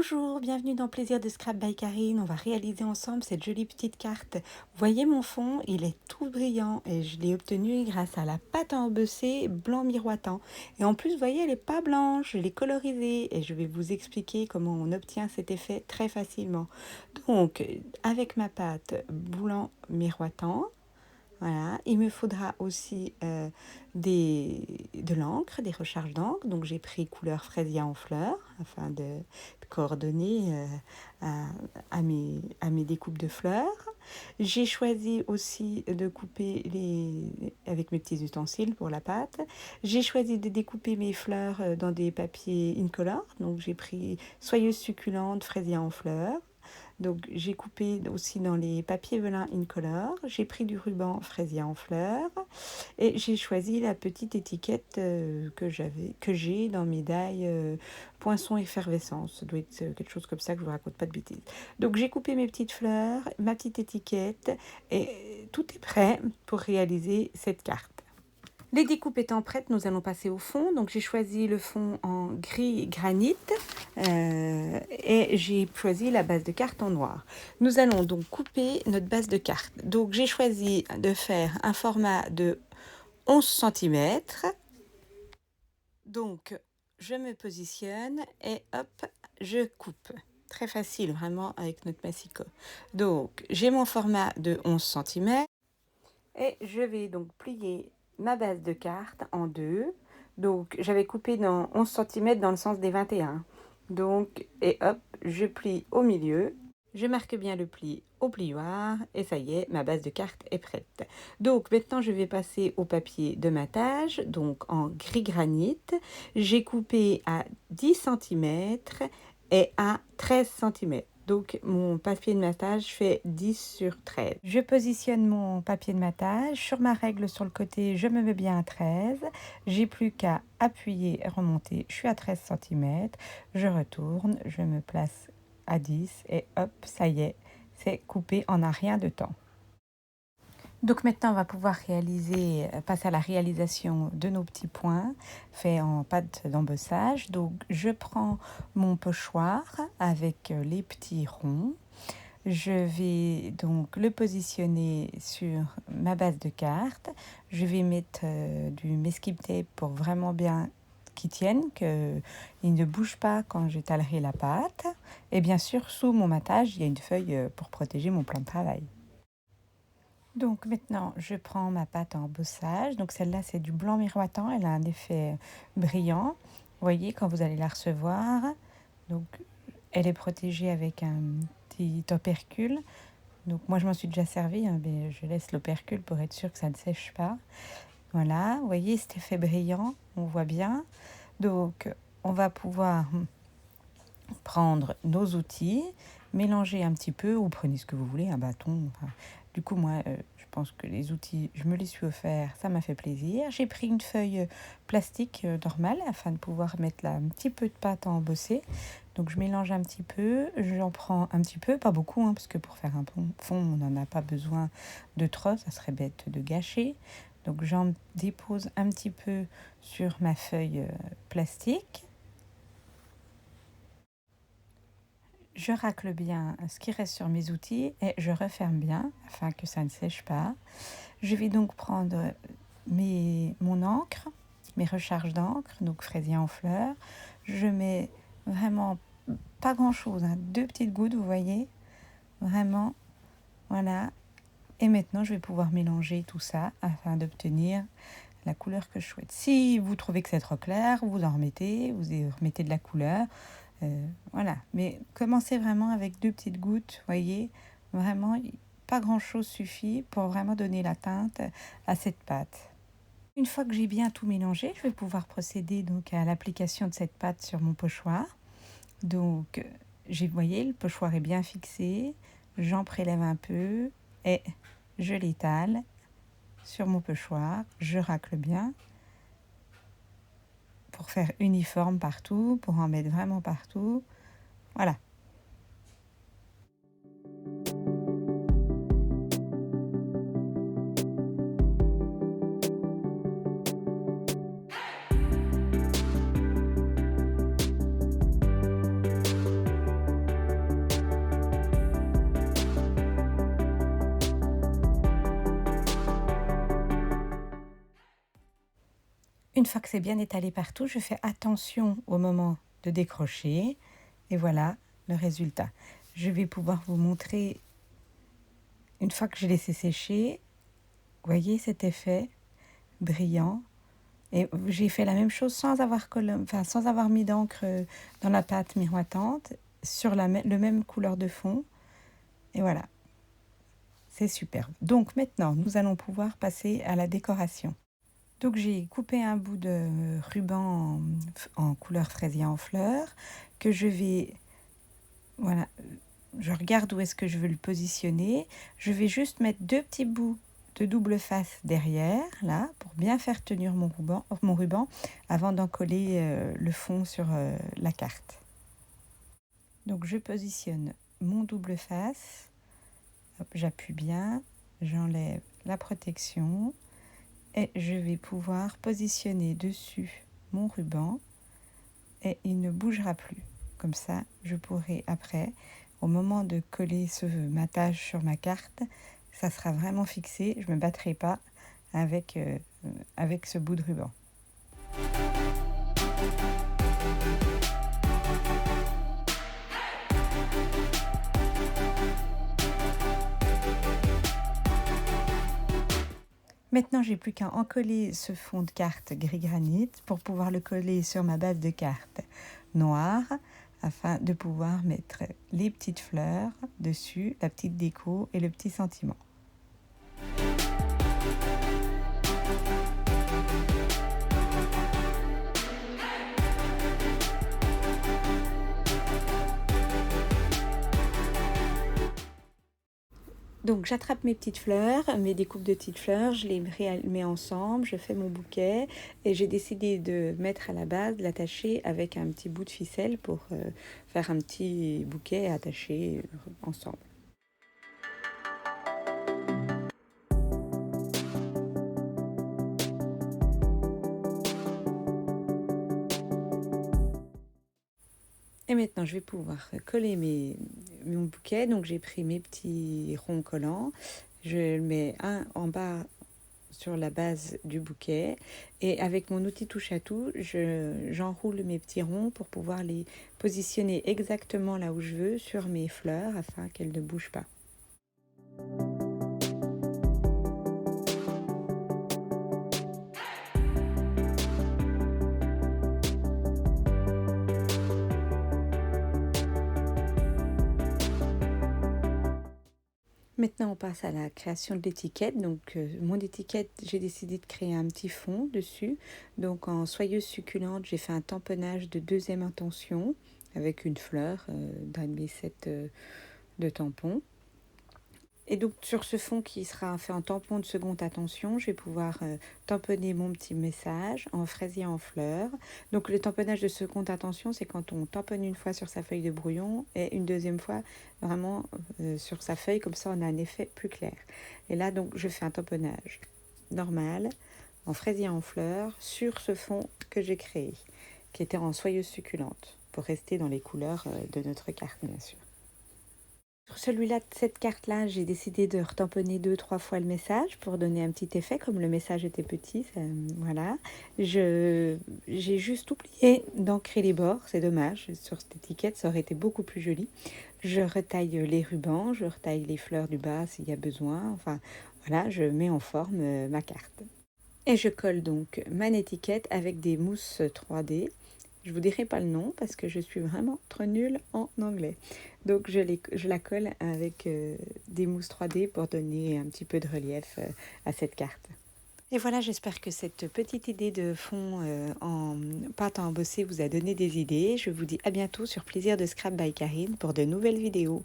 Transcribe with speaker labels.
Speaker 1: Bonjour, bienvenue dans Plaisir de Scrap by Karine. On va réaliser ensemble cette jolie petite carte. Vous voyez mon fond, il est tout brillant et je l'ai obtenu grâce à la pâte à embosser blanc miroitant. Et en plus, vous voyez, elle n'est pas blanche, je l'ai colorisée et je vais vous expliquer comment on obtient cet effet très facilement. Donc, avec ma pâte blanc miroitant, voilà, il me faudra aussi de l'encre, des recharges d'encre. Donc j'ai pris couleur fraisia en fleurs afin de coordonner à mes découpes de fleurs. J'ai choisi aussi de couper avec mes petits ustensiles pour la pâte. J'ai choisi de découper mes fleurs dans des papiers incolores. Donc j'ai pris soyeuse succulente, fraisia en fleurs. Donc j'ai coupé aussi dans les papiers velin incolore, j'ai pris du ruban fraisia en fleurs et j'ai choisi la petite étiquette que j'ai dans mes die poinçon effervescence. Ça doit être quelque chose comme ça, que je vous raconte pas de bêtises. Donc j'ai coupé mes petites fleurs, ma petite étiquette et tout est prêt pour réaliser cette carte. Les découpes étant prêtes, nous allons passer au fond. Donc j'ai choisi le fond en gris granit et j'ai choisi la base de carte en noir. Nous allons donc couper notre base de carte. Donc j'ai choisi de faire un format de 11 cm. Donc je me positionne et hop, je coupe. Très facile vraiment avec notre massicot. Donc j'ai mon format de 11 cm et je vais donc plier ma base de carte en deux. Donc j'avais coupé dans 11 cm dans le sens des 21. Donc, et hop, je plie au milieu. Je marque bien le pli au plioir et ça y est, ma base de carte est prête. Donc maintenant je vais passer au papier de matage, donc en gris granit. J'ai coupé à 10 cm et à 13 cm. Donc mon papier de matage fait 10 sur 13. Je positionne mon papier de matage sur ma règle sur le côté, je me mets bien à 13. J'ai plus qu'à appuyer et remonter. Je suis à 13 cm. Je retourne, je me place à 10 et hop, ça y est, c'est coupé en un rien de temps. Donc maintenant, on va pouvoir passer à la réalisation de nos petits points faits en pâte d'embossage. Donc je prends mon pochoir avec les petits ronds. Je vais donc le positionner sur ma base de carte. Je vais mettre du masking tape pour vraiment bien qu'il tienne, qu'il ne bouge pas quand j'étalerai la pâte. Et bien sûr, sous mon matage, il y a une feuille pour protéger mon plan de travail. Donc maintenant, je prends ma pâte en embossage. Donc celle-là, c'est du blanc miroitant. Elle a un effet brillant. Vous voyez, quand vous allez la recevoir. Donc, elle est protégée avec un petit opercule. Donc moi, je m'en suis déjà servi, hein, mais je laisse l'opercule pour être sûr que ça ne sèche pas. Voilà, vous voyez cet effet brillant, on voit bien. Donc, on va pouvoir prendre nos outils, mélanger un petit peu, ou prenez ce que vous voulez, un bâton. Enfin, du coup, moi, je pense que les outils, je me les suis offerts, ça m'a fait plaisir. J'ai pris une feuille plastique normale afin de pouvoir mettre là un petit peu de pâte à embosser. Donc, je mélange un petit peu, j'en prends un petit peu, pas beaucoup, hein, parce que pour faire un fond, on n'en a pas besoin de trop, ça serait bête de gâcher. Donc, j'en dépose un petit peu sur ma feuille plastique. Je racle bien ce qui reste sur mes outils et je referme bien afin que ça ne sèche pas. Je vais donc prendre mon encre, mes recharges d'encre, donc fraisier en fleurs. Je mets vraiment pas grand chose, hein, 2 petites gouttes, vous voyez, vraiment, voilà. Et maintenant, je vais pouvoir mélanger tout ça afin d'obtenir la couleur que je souhaite. Si vous trouvez que c'est trop clair, vous en remettez, vous remettez de la couleur. Voilà, mais commencez vraiment avec 2 petites gouttes, voyez, vraiment pas grand chose suffit pour vraiment donner la teinte à cette pâte. Une fois que j'ai bien tout mélangé, je vais pouvoir procéder donc à l'application de cette pâte sur mon pochoir. Donc vous voyez, le pochoir est bien fixé, j'en prélève un peu et je l'étale sur mon pochoir, je racle bien pour faire uniforme partout, pour en mettre vraiment partout. Voilà. Une fois que c'est bien étalé partout, je fais attention au moment de décrocher. Et voilà le résultat. Je vais pouvoir vous montrer, une fois que j'ai laissé sécher, vous voyez cet effet brillant. Et j'ai fait la même chose sans avoir mis d'encre dans la pâte miroitante, sur le même couleur de fond. Et voilà, c'est superbe. Donc maintenant, nous allons pouvoir passer à la décoration. Donc j'ai coupé un bout de ruban en couleur fraisier en fleurs que je vais, voilà, je regarde où est-ce que je veux le positionner. Je vais juste mettre 2 petits bouts de double face derrière, là, pour bien faire tenir mon ruban avant d'en coller le fond sur la carte. Donc je positionne mon double face, j'appuie bien, j'enlève la protection et je vais pouvoir positionner dessus mon ruban et il ne bougera plus. Comme ça, je pourrai après, au moment de coller ce matage sur ma carte, ça sera vraiment fixé, je ne me battrai pas avec ce bout de ruban. Maintenant, j'ai plus qu'à encoller ce fond de carte gris granit pour pouvoir le coller sur ma base de carte noire afin de pouvoir mettre les petites fleurs dessus, la petite déco et le petit sentiment. Donc j'attrape mes petites fleurs, mes découpes de petites fleurs, je les mets ensemble, je fais mon bouquet et j'ai décidé de mettre à la base, l'attacher avec un petit bout de ficelle pour faire un petit bouquet attaché ensemble. Et maintenant, je vais pouvoir coller mon bouquet. Donc, j'ai pris mes petits ronds collants. Je le mets un en bas sur la base du bouquet. Et avec mon outil touche à tout, j'enroule mes petits ronds pour pouvoir les positionner exactement là où je veux sur mes fleurs afin qu'elles ne bougent pas. Maintenant, on passe à la création de l'étiquette. Donc, mon étiquette, j'ai décidé de créer un petit fond dessus. Donc, en soyeuse succulente, j'ai fait un tamponnage de 2e intention avec une fleur d'un de mes sets de tampons. Et donc, sur ce fond qui sera fait en tampon de 2e intention, je vais pouvoir tamponner mon petit message en fraisier en fleurs. Donc, le tamponnage de 2e intention, c'est quand on tamponne une fois sur sa feuille de brouillon et une 2e fois vraiment sur sa feuille, comme ça on a un effet plus clair. Et là, donc, je fais un tamponnage normal en fraisier en fleurs sur ce fond que j'ai créé, qui était en soyeuse succulente, pour rester dans les couleurs de notre carte, bien sûr. Sur celui-là, cette carte-là, j'ai décidé de retamponner 2-3 fois le message pour donner un petit effet, comme le message était petit, voilà. J'ai juste oublié d'ancrer les bords, c'est dommage, sur cette étiquette, ça aurait été beaucoup plus joli. Je retaille les rubans, je retaille les fleurs du bas s'il y a besoin, enfin, voilà, je mets en forme ma carte. Et je colle donc ma étiquette avec des mousses 3D. Je ne vous dirai pas le nom parce que je suis vraiment trop nulle en anglais. Donc je la colle avec des mousses 3D pour donner un petit peu de relief à cette carte. Et voilà, j'espère que cette petite idée de fond en pâte à embosser vous a donné des idées. Je vous dis à bientôt sur Plaisir de Scrap by Karine pour de nouvelles vidéos.